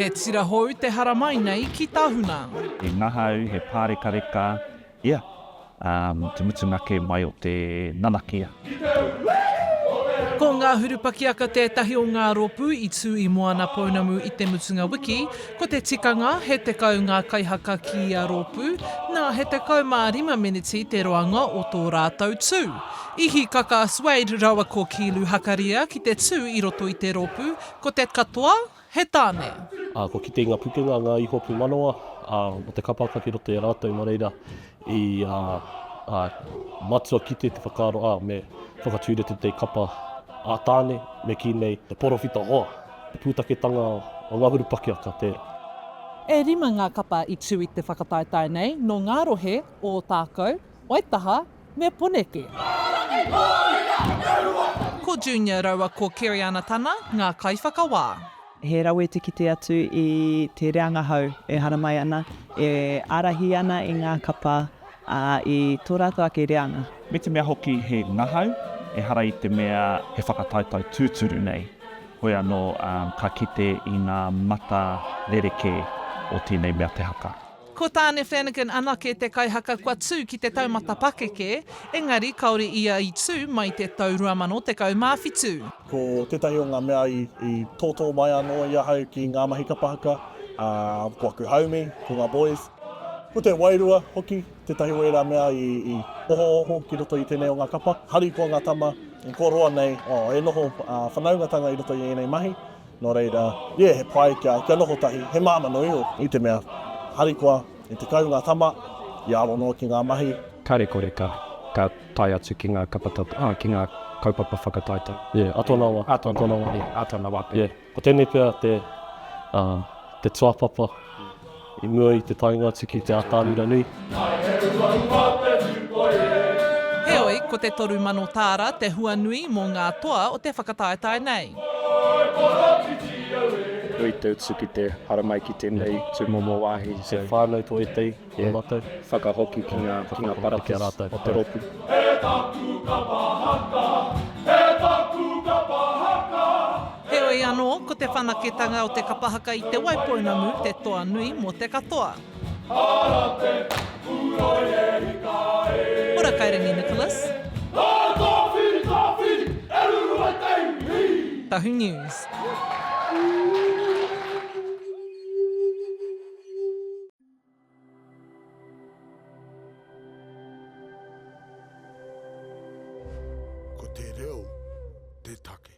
Me tira hou te hara mai nei ki tāhuna. He ngahau, he pārekareka, te mutunake mai o te nanakia. Ko ngā hurupakiaka tētahi o ngā rōpū I tū I moana pounamu I te mutunga wiki, ko te tikanga he te kau ngā kaihaka ki a rōpū, nā he te kau mā 5 miniti te roanga o tō rātou tū. Ihi kaka Suede rawa ko kilu hakaria ki te tū I roto I te rōpū, ko te katoa, he tāne. Ko kite ngā pukenga, ngā ihopu manoa, o te kapaka ki roto I rātou no reira I matua kite te whakaaro me whakatūrete te kapa a tāne me ki nei te porowhita hoa. Te pūtaketanga o ngā hurupakiaka tērā. E 5 ngā kapa I tū I te whakataetae nei, no ngā rohe o tākau, waitaha me poneke. Ko Junior rawa ko Kiriana Tana, ngā kaiwhakawā. He rawe te kite atu I te reanga hau e hara mai ana, e arahi ana I ngā kapa I tō rātou ake reanga. Me te mea hoki he ngahau, e hara I te mea he whakataetai tūturu nei. Hoi anō ka kite I ngā mata rereke o tēnei mea te haka. Ko tāne Flanagan anake te kaihaka kua tū ki te taumata pakeke, engari kaore ia I tū mai te tau ruamano te kau māwhitu. Ko tētahi o ngā mea I tōtō mai anō ia hau ki ngā mahi kapahaka, ko aku haumi, ko ngā boys. Ko te wairua hoki, tētahi o era mea I oho ki roto I tēnei o ngā kapa. Hari ko ngā tama, ko roa nei, e noho whanaungatanga I roto I enei mahi. Nō reira, he pai kia noho tahi, he māmano I te mea. Hari koa, I te kau ngā tama, I aro no ki ngā mahi. Kare kore ka tai atu ki ngā kapatata, ki ngā kaupapa whakataeta. Atona wā. Atona wā. Ko tēnei pia te tuapapa, I mua I te tainga atu ki te atāmira nui. Heoi, ko te toru mano tāra, te hua nui mō ngā toa o te whakataetae nei. Rui te utsu ki te haramai ki tēnei tū momo wāhi. Se whānau tō e tei, mātou. Whakahoki ki ngā paratis o te rōpū. Heoi anō, ko te whanaketanga o te kapahaka I te waipounamu, te toa nui mō te katoa. Hora Kairangi Nicholas. Tahu News. Ko te reo, te take.